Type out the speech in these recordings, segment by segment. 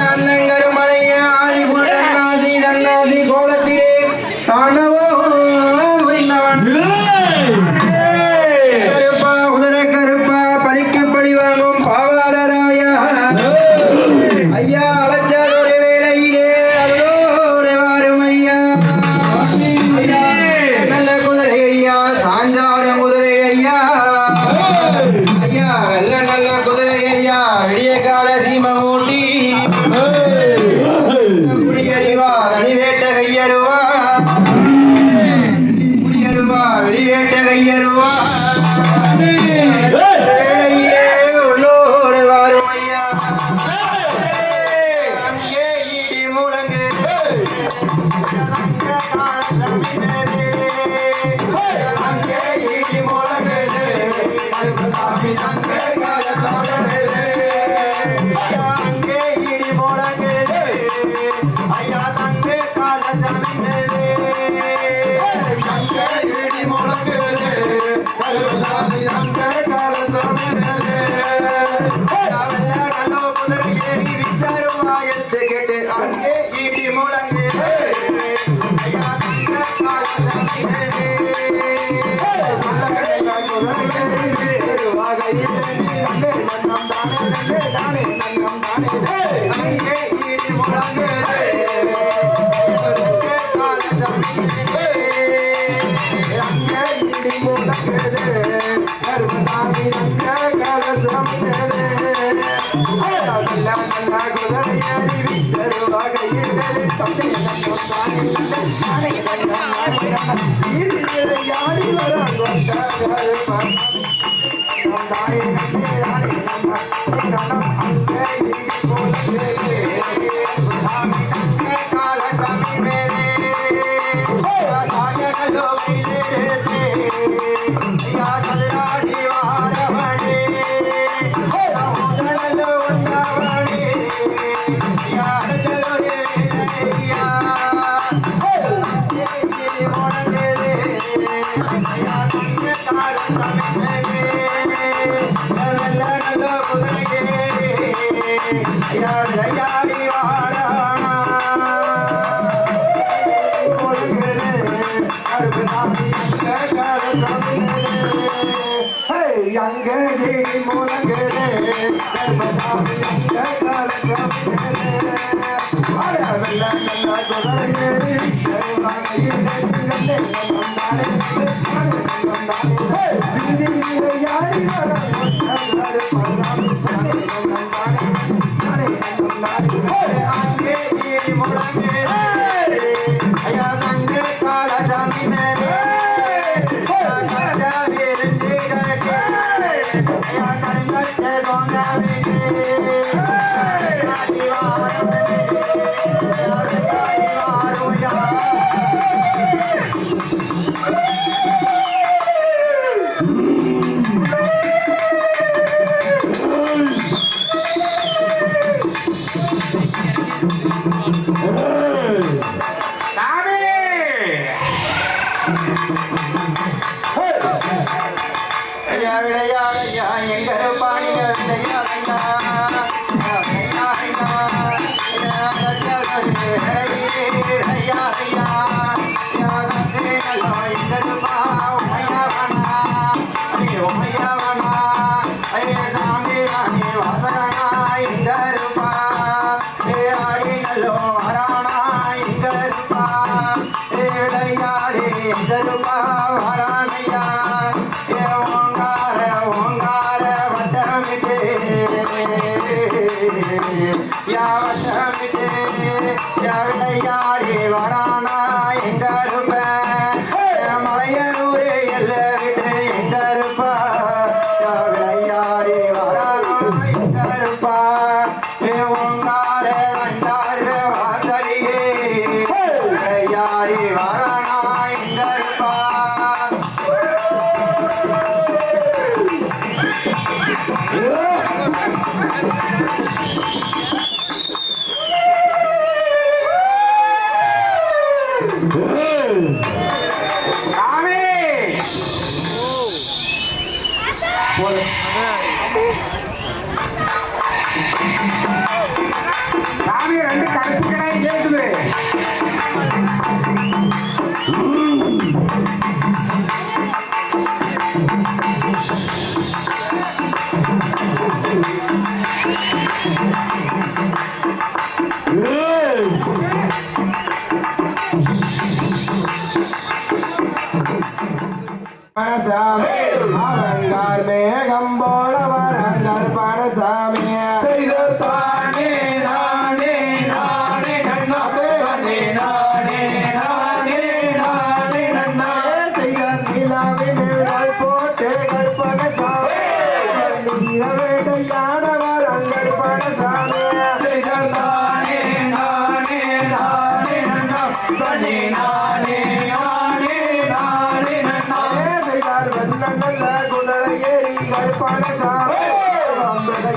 அண்ணங்கருமலைய ஆதிபுர அண்ணாசி தன்னாசி கோலத்திலே தாண்டவோ புரிந்தவன் கருப்பா உதர கருப்பா பழிக்கு பழி வாங்கும் பாவாடராயா ஐயா அழைச்சாதோட வேளையிலே அவளோட வாரும் ஐயா நல்ல குதிரை ஐயா சாஞ்சாட குதிரை ஐயா ஐயா வெள்ள நல்ல குதிரை ஐயா விடிய கால சீம மூட்டி குடியறிவா தனிவேட்ட கையருவா குடியருவா விடிவேட்ட கையருவா வேளையிலே உள்ளோட வாரும் ஐயா அங்கே இடி முழங்கு அங்கே இடி முழங்குது சாமி தங்க கால சாப்பிடுது அங்கே இடி முழங்குது ஐயா தங்க கால சாப்பிடுது அங்கே இடி முழங்குது சாமி தங்க கால சாப்பிடுது நல்ல குதிரை ஏறி வித்தருவா எடுத்து கேட்டு அங்கே இடி முழங்குது ஐயா தங்க கால சாப்பிடுது Hey! சாமி அவங்கார் மேகம் போல வரான் கருப்பணசாமி செய்தானே நானே நானே நன்னா நானே நானே நானே நானே நன்னா செய்தார் நிலாவின் மேல் போட்டு கருப்பணசாமி நீர வேட்டையாட வரான் கருப்பணசாமி செய்தானே நானே நானே நன்னா நானே நானே நானே நானே நன்னா செய்தார் வெள்ள நல்ல குதிரை ஏறி கருப்பணசாமி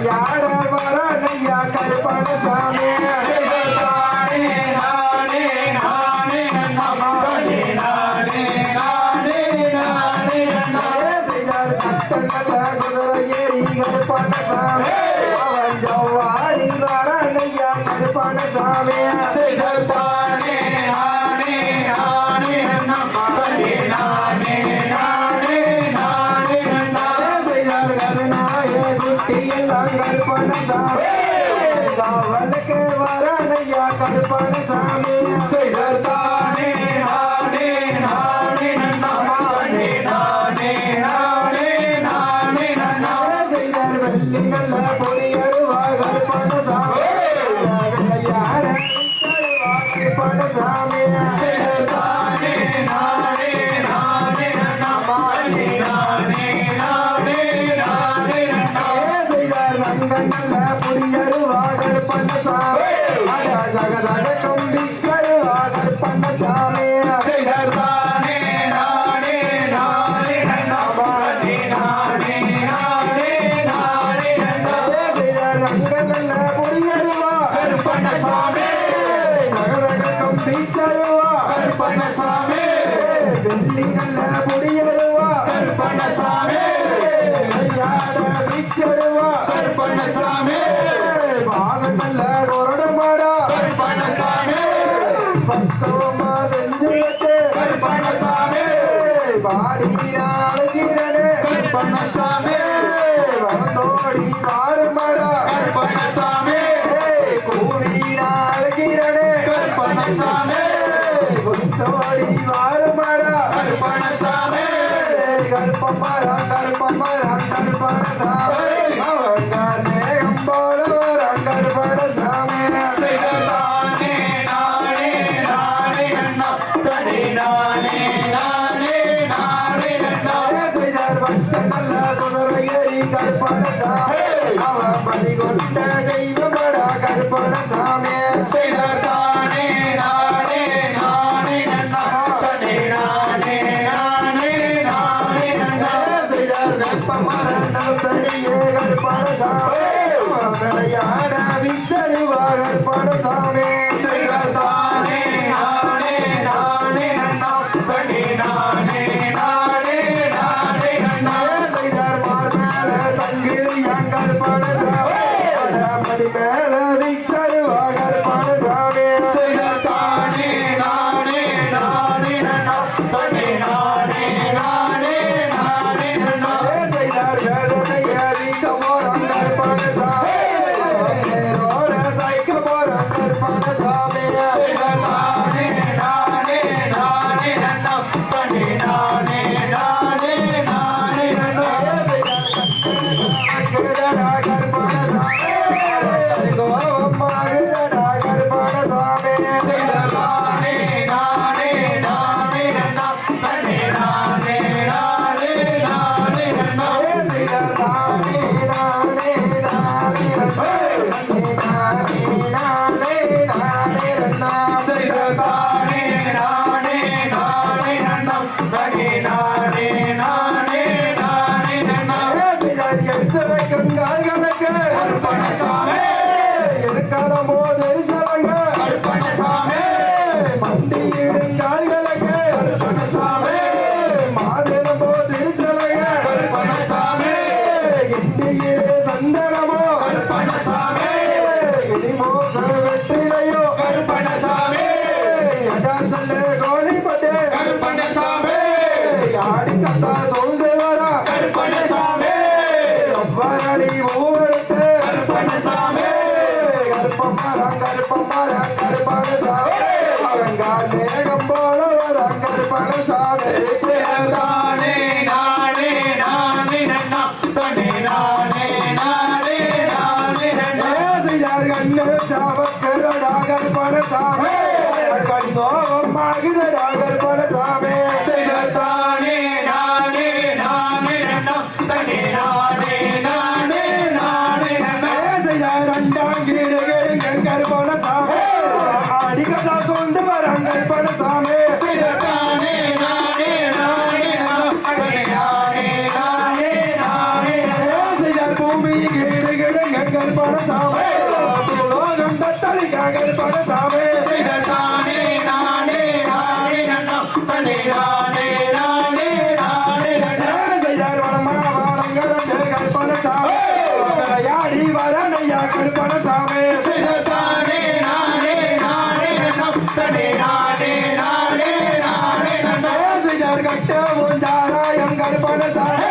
யாட வரானையா கருப்பணசாமி செய்தானே நானே நானே நன்னா நானே நானே நானே நானே நன்னா செய்தார் சட்ட நல்ல குதிரை ஏறி கருப்பணசாமி அவன் ஜவ்வாரி வரானையா கருப்பணசாமி செய்தானே நானே நானே நன்னா நானே நானே நானே நானே நன்னா செய்தார் கருணாய குட்டி எல்லாம் கருப்பணசாமி காவலுக்கு வரானையா கருப்பணசாமி செய்தானே நானே நானே நன்னா நானே நானே நானே நானே நன்னா செய்தார் வெள்ளி நல்ல பொடியருவா கருப்பணசாமி விளையாட கருப்பணசாமி செய்தானே நானே நானே நன்னா நானே நானே நானே நானே நன்னா செய்தார் நங்கன் நல்ல பொடியருவா கருப்பணசாமி ஜகதக கும்பிச்சருவா கருப்பணசாமி செய்தானே நானே நானே நன்னா நானே நானே நானே நானே நன்னா செய்தார் நங்கன் நல்ல பொடியருவா கருப்பண்ணசாமி ஜகதக கும்பிச்சருவா கருப்பண்ணசாமி வெள்ளி நல்ல பொடியருவா கருப்பண்ணசாமி விளையாட விச்சருவா கருப்பண்ணசாமி பாதம் நல்ல கொரடமாடா கருப்பண்ணசாமி பக்குவமா செஞ்சு வச்சு கருப்பண்ணசாமி பாடி நாளைக்கிறனே கருப்பண்ணசாமி வந்தோடி வாரமாடா கருப்பண்ணசாமி கூவி நாளைக்கிறனே கருப்பண்ணசாமி வந்தோடி வாரமாடா கருப்பண்ணசாமி கருப்பமரா கருப்பமரா கருப்பணசாமி அவங்க மேகம் போல வரான் கருப்பணசாமி செய்தானே நானே நானே நன்னா நானே நானே நானே நானே நன்னா செய்தார் பச்சை நல்ல குதிரை ஏறி கருப்பணசாமி அவன் பலி கொண்ட தெய்வமடா கருப்பணசாமி செய்தானே நானே நானே நன்னா நானே நானே நானே நானே நன்னா செய்தார் வெப்பமர நலத்தடியே கருப்பணசாமி அவன் விளையாட விச்சருவா கருப்பணசாமி செய்தானே நானே நானே நன்னா நானே நானே நானே நானே நன்னா செய்தார் மார் மேல சங்கிலியா கருப்பணசாமி மடி மேல விச்சருவா கருப்பணசாமி செய்தானே நானே நானே நன்னா நானே நானே நானே நானே நன்னா செய்தார் வேதனைய நீக்க போறான் கருப்பணசாமி பேரோட சைக்க போறான் கருப்பணசாமி செய்தானே நானே நானே நன்னா நானே நானே நானே நானே நன்னா செய்தார் கருப்பணசாமி கோபமாகுதடா கருப்பணசாமி செய்தானே நானே நானே நன்னா நானே நானே நானே நானே நன்னா செய்தார் நானே நானே நானே நானே நானே ரண்ணா செய்தானே நானே நானே நன்னா நானே நானே நானே நானே நன்னா செய்தார் எடுத்து வைக்கும் கால்களுக்கு கருப்பண்ணசாமி இருக்காதமோ தெரிசலங்க கருப்பண்ணசாமி மண்டியிடும் கால்களுக்கு கருப்பண்ணசாமி மாதளமோ தெரிசலங்க கருப்பண்ணசாமி இண்டியிலே சந்தனமோ கருப்பண்ணசாமி கிளிமோக வெற்றிலையோ கருப்பண்ணசாமி எடாசல்ல கோழிப்பட்டு கருப்பண்ணசாமி ஆடி கத்தா சோந்து வரா கருப்பண்ணசாமி அவ்வரடி மூவெடுத்து கருப்பண்ணசாமி கருப்பணசாமி அவங்கால் மேகம் போல வரான் கருப்பணசாமி செய்தானே நானே கண்ணு சாவக்கிறடா கருப்பணசாமி கண்ணோகமாகுதடா கருப்பணசாமி செய்ததானே நானே நானே நன்னம் தனி நானே நானே நானே நன்னம் செய்த ரெண்டாம் கீடு கருப்பணசாமி அடிக்கதா சொந்து வரான் கருப்பணசாமி செய்ததானே நானே நானே நன்னம் தனி நானே நானே நானே நன்னம் செய்த பூமி கீடு கருப்பணசாமி லோகம் தத்தளிக்கா கருப்பணசாமி செய்ததானே நானே நானே நன்னம் தனி நானே நானே நானே நன்னம் செய்தார் வளமா வாடங்கடந்து கருப்பணசாமி விளையாடி வரானையா கருப்பணசாமி செய்ததானே நானே நானே நன்னம் தனி நானே நானே நானே நன்னம் செய்தார் கட்ட முஞ்சாராயம் கருப்பணசாமி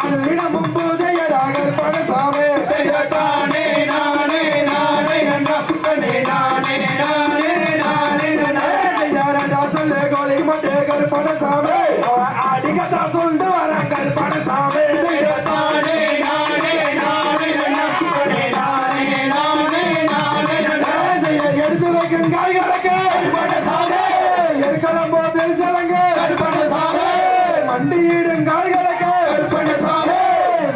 அனுதினமும் பூஜையடா கருப்பணசாமி செய்ததானே நானே நானே நன்னம் தனி நானே நானே நானே நன்னம் செய்தாரடா சொல்லு கோலி மட்டே கருப்பணசாமி அடிக்கதா சொல்லிட்டு வர கருப்பணசாமி செய்ததானே நானே நானே நன்னம் தனி நானே நானே நானே நன்னம் செய்ய எடுத்து வைக்கும் காய்களுக்கு கருப்பணசாமி எருக்கலாம் போது சலங்கு கருப்பணசாமி மண்டியிடும் காய்களுக்கு கருப்பணசாமி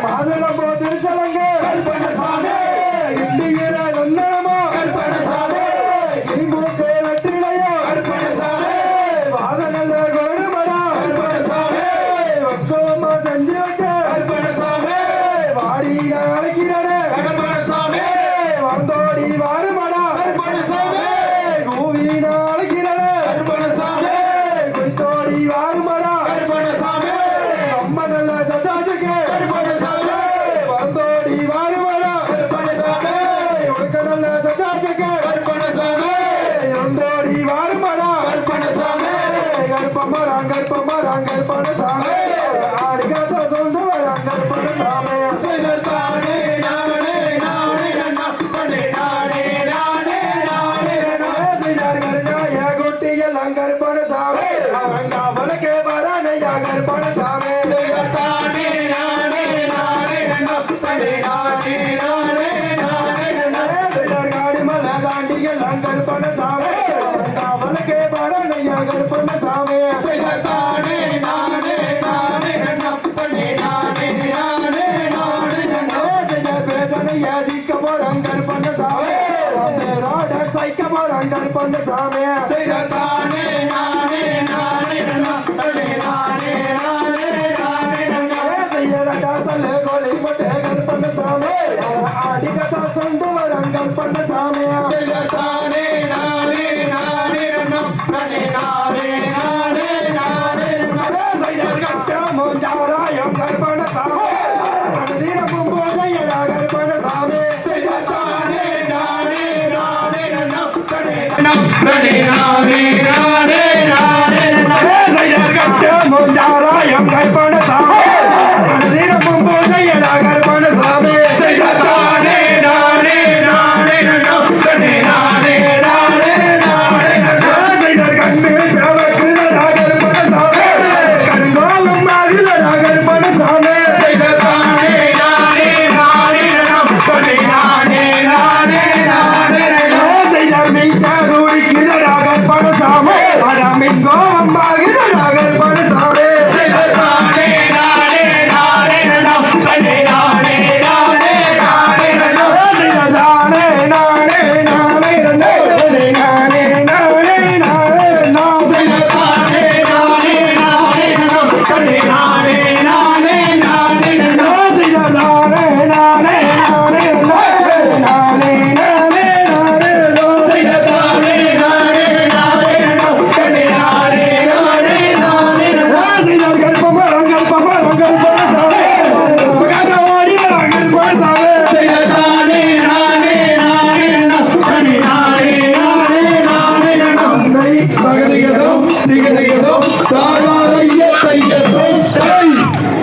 மாதுளம் போது சலங்கு கருப்பணசாமி இண்டியில நன்னமா கருப்பணசாமி கிளிமூக்கு வெற்றிலையோ கருப்பணசாமி வாத நல்ல கொடுமடா கருப்பணசாமி வக்கோமா செஞ்சு வச்ச கருப்பணசாமி வாடி அழைக்கிறனே கருப்பணசாமி வந்தோடி வாருமடா கருப்பணசாமி கூவி அழைக்கிறனே கருப்பணசாமி குய்த்தோடி வாருமடா கருப்பணசாமி அம்மா நல்ல சதாஜுக்கு கருப்பணசாமி வந்தோடி வாருமடா கருப்பணசாமி உனக்கு நல்ல சதாஜுக்கு கருப்பணசாமி வந்தோடி வாருமடா கருப்பணசாமி கருப்பமராங் கருப்பணசாமி ஆடிக்காத சொல்ந்து வராங் கருப்பணசாமி செய்ததானே நானே நானே நன்னம் தனி நானே நானே நானே நன்னம் செய்தார் கருணாய குட்டி எல்லாம் கருப்பணசாமி அவங்க அவளுக்கு வரானையா கருப்பணசாமி செய்ததானே நானே நானே நன்னம் தனி நானே நானே நானே நன்னம் செய்தார் காடி மலை தாண்டி எல்லாம் கருப்பணசாமி அவங்க அவளுக்கு வரானையா கருப்பணசாமி செய்ததானே நானே நானே நன்னம் தனி நானே நானே நானே நன்னம் செய்தார் வேதனை ஏதிக்க போறான் கருப்பணசாமி ரோட சைக்க போறான் கருப்பணசாமி செய்ததானே நானே நானே நன்னம் தனி நானே நானே நானே நன்னம் செய்யறடா சொல்லு கோலி போட்டு கருப்பணசாமி அடிக்கதா சொந்து வரான் கருப்பணசாமி செய்ததானே நானே நானே நன்னம் தனி நானே நானே நானே நன்னம் செய்தார் கட்ட மூஞ்சாராயம் கருப்பணசாமி அனுதினமும் பூஜையடா கருப்பணசாமி செய்ததானே நானே நானே நன்னம் தனி நானே நானே